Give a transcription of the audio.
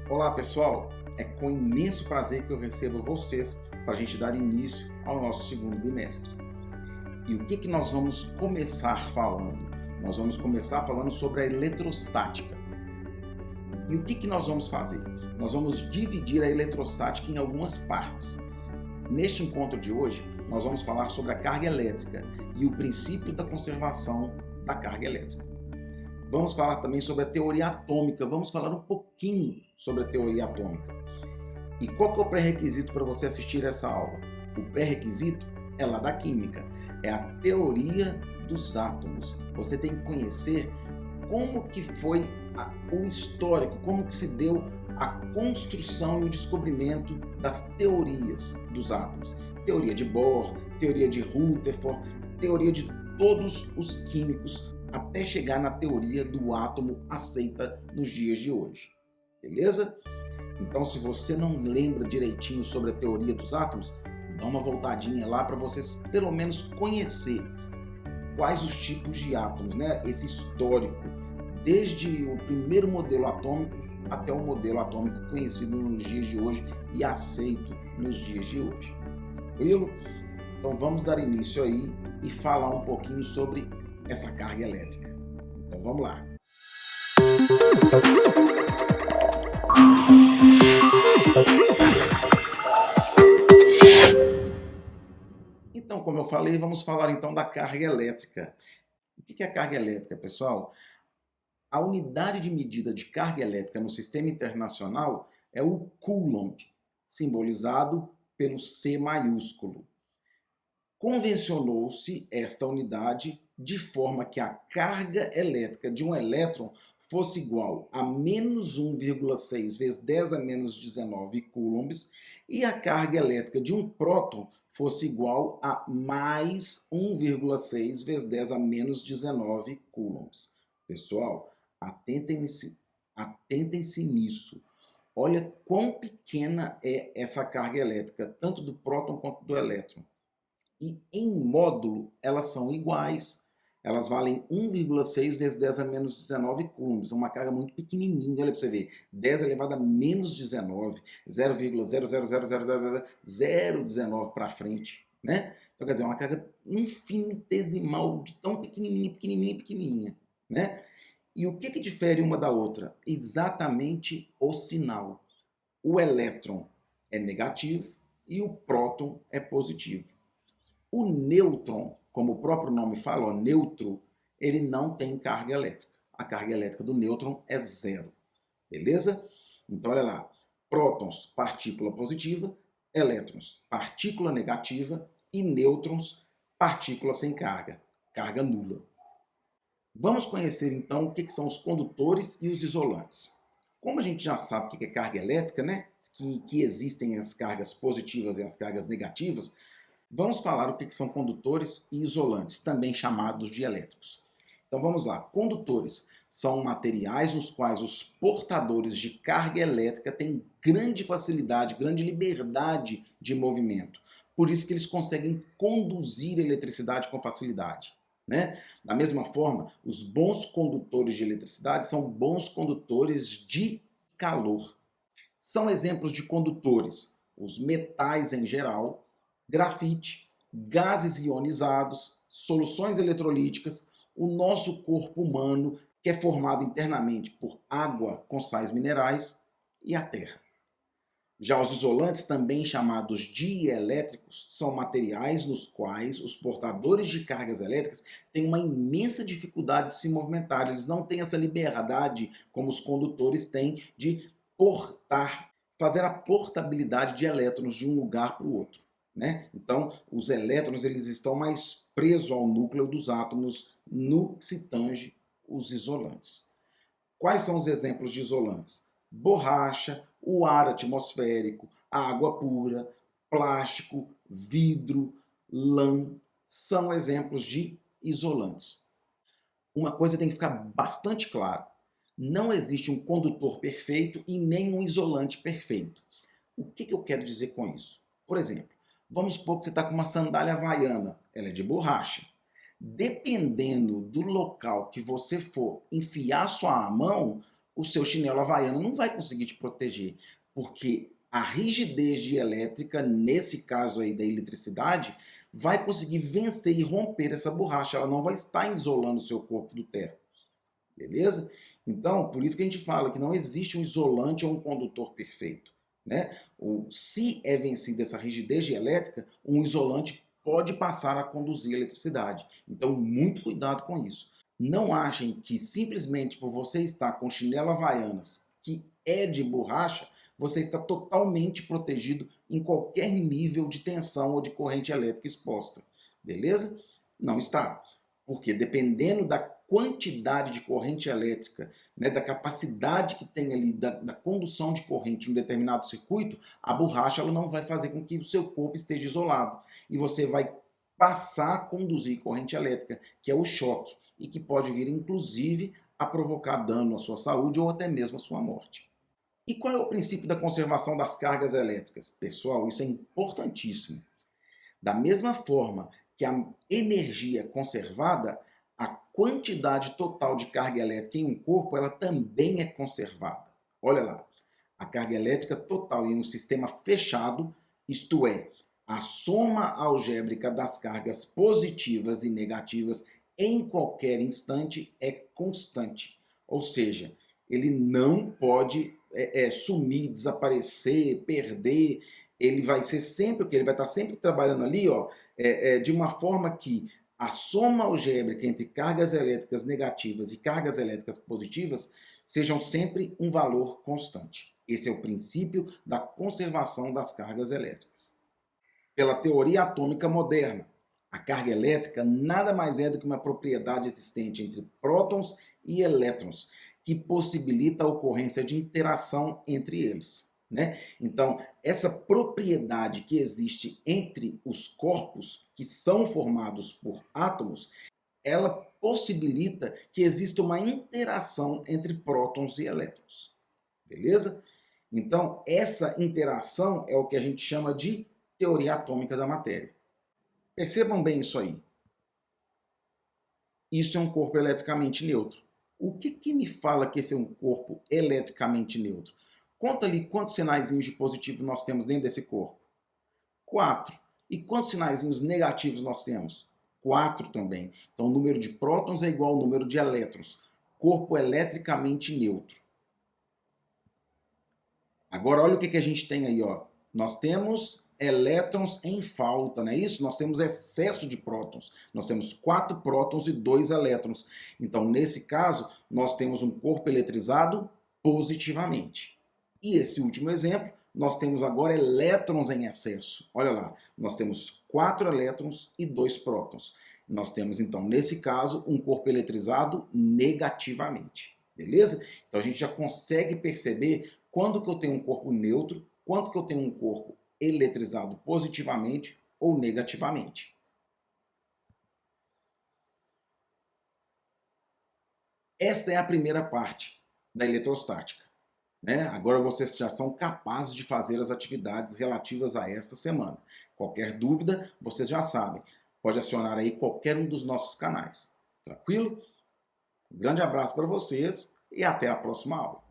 Olá pessoal, é com imenso prazer que eu recebo vocês para a gente dar início ao nosso segundo bimestre. E o que nós vamos começar falando? Nós vamos começar falando sobre a eletrostática. E o que nós vamos fazer? Nós vamos dividir a eletrostática em algumas partes. Neste encontro de hoje, nós vamos falar sobre a carga elétrica e o princípio da conservação da carga elétrica. Vamos falar também sobre a teoria atômica, vamos falar um pouquinho sobre a teoria atômica. E qual que é o pré-requisito para você assistir essa aula? O pré-requisito é lá da química, é a teoria dos átomos. Você tem que conhecer como que foi o histórico, como que se deu a construção e o descobrimento das teorias dos átomos. Teoria de Bohr, teoria de Rutherford, teoria de todos os químicos, até chegar na teoria do átomo aceita nos dias de hoje. Beleza? Então, se você não lembra direitinho sobre a teoria dos átomos, dá uma voltadinha lá para vocês pelo menos conhecer quais os tipos de átomos, né? Esse histórico, desde o primeiro modelo atômico até o modelo atômico conhecido nos dias de hoje e aceito nos dias de hoje. Tranquilo? Então vamos dar início aí e falar um pouquinho sobre essa carga elétrica. Então vamos lá. Então, como eu falei, vamos falar então da carga elétrica. O que é a carga elétrica, pessoal? A unidade de medida de carga elétrica no sistema internacional é o Coulomb, simbolizado pelo C maiúsculo. Convencionou-se esta unidade de forma que a carga elétrica de um elétron fosse igual a menos 1,6 vezes 10 a menos 19 coulombs e a carga elétrica de um próton fosse igual a mais 1,6 vezes 10 a menos 19 coulombs. Pessoal, atentem-se nisso. Olha quão pequena é essa carga elétrica, tanto do próton quanto do elétron. E em módulo elas são iguais. Elas valem 1,6 vezes 10 a menos 19 coulombs. É uma carga muito pequenininha, olha para você ver. 10 elevado a menos 19, 0,000000019 para frente, né? Então, quer dizer, é uma carga infinitesimal, de tão pequenininha, né? E o que difere uma da outra? Exatamente o sinal. O elétron é negativo e o próton é positivo. O nêutron, como o próprio nome fala, ó, neutro, ele não tem carga elétrica. A carga elétrica do nêutron é zero. Beleza? Então, olha lá. Prótons, partícula positiva. Elétrons, partícula negativa. E nêutrons, partícula sem carga. Carga nula. Vamos conhecer, então, o que são os condutores e os isolantes. Como a gente já sabe o que é carga elétrica, né? Que existem as cargas positivas e as cargas negativas, vamos falar o que são condutores e isolantes, também chamados de elétricos. Então vamos lá. Condutores são materiais nos quais os portadores de carga elétrica têm grande facilidade, grande liberdade de movimento. Por isso que eles conseguem conduzir a eletricidade com facilidade, né? Da mesma forma, os bons condutores de eletricidade são bons condutores de calor. São exemplos de condutores os metais em geral, grafite, gases ionizados, soluções eletrolíticas, o nosso corpo humano, que é formado internamente por água com sais minerais, e a Terra. Já os isolantes, também chamados dielétricos, são materiais nos quais os portadores de cargas elétricas têm uma imensa dificuldade de se movimentar. Eles não têm essa liberdade como os condutores têm de portar, fazer a portabilidade de elétrons de um lugar para o outro, né? Então, os elétrons eles estão mais presos ao núcleo dos átomos no que se tange os isolantes. Quais são os exemplos de isolantes? Borracha, o ar atmosférico, água pura, plástico, vidro, lã, são exemplos de isolantes. Uma coisa tem que ficar bastante clara: não existe um condutor perfeito e nem um isolante perfeito. O que eu quero dizer com isso? Por exemplo, vamos supor que você está com uma sandália havaiana, ela é de borracha. Dependendo do local que você for enfiar sua mão, o seu chinelo havaiano não vai conseguir te proteger, porque a rigidez dielétrica, nesse caso aí da eletricidade, vai conseguir vencer e romper essa borracha. Ela não vai estar isolando o seu corpo do terra. Beleza? Então, por isso que a gente fala que não existe um isolante ou um condutor perfeito. Né? Se é vencida essa rigidez dielétrica, um isolante pode passar a conduzir a eletricidade. Então, muito cuidado com isso. Não achem que simplesmente por você estar com chinelo havaianas, que é de borracha, você está totalmente protegido em qualquer nível de tensão ou de corrente elétrica exposta. Beleza? Não está. Porque dependendo da quantidade de corrente elétrica, né, da capacidade que tem ali, da condução de corrente em um determinado circuito, a borracha ela não vai fazer com que o seu corpo esteja isolado. E você vai passar a conduzir corrente elétrica, que é o choque, e que pode vir, inclusive, a provocar dano à sua saúde ou até mesmo à sua morte. E qual é o princípio da conservação das cargas elétricas? Pessoal, isso é importantíssimo. Da mesma forma que a energia é conservada, a quantidade total de carga elétrica em um corpo ela também é conservada. Olha lá, a carga elétrica total em um sistema fechado, isto é, a soma algébrica das cargas positivas e negativas em qualquer instante é constante. Ou seja, ele não pode sumir, desaparecer, perder. Ele vai ser sempre o que? Ele vai estar sempre trabalhando ali, ó, de uma forma que a soma algébrica entre cargas elétricas negativas e cargas elétricas positivas sejam sempre um valor constante. Esse é o princípio da conservação das cargas elétricas. Pela teoria atômica moderna, a carga elétrica nada mais é do que uma propriedade existente entre prótons e elétrons, que possibilita a ocorrência de interação entre eles. Né? Então, essa propriedade que existe entre os corpos, que são formados por átomos, ela possibilita que exista uma interação entre prótons e elétrons. Beleza? Então, essa interação é o que a gente chama de teoria atômica da matéria. Percebam bem isso aí. Isso é um corpo eletricamente neutro. O que me fala que esse é um corpo eletricamente neutro? Conta ali quantos sinaizinhos de positivo nós temos dentro desse corpo. 4. E quantos sinaizinhos negativos nós temos? 4 também. Então o número de prótons é igual ao número de elétrons. Corpo eletricamente neutro. Agora olha o que a gente tem aí, ó. Nós temos elétrons em falta, não é isso? Nós temos excesso de prótons. Nós temos 4 prótons e 2 elétrons. Então, nesse caso, nós temos um corpo eletrizado positivamente. E esse último exemplo, nós temos agora elétrons em excesso. Olha lá, nós temos 4 elétrons e 2 prótons. Nós temos, então, nesse caso, um corpo eletrizado negativamente. Beleza? Então, a gente já consegue perceber quando que eu tenho um corpo neutro, quando que eu tenho um corpo eletrizado positivamente ou negativamente. Esta é a primeira parte da eletrostática. Né? Agora vocês já são capazes de fazer as atividades relativas a esta semana. Qualquer dúvida, vocês já sabem. Pode acionar aí qualquer um dos nossos canais. Tranquilo? Um grande abraço para vocês e até a próxima aula.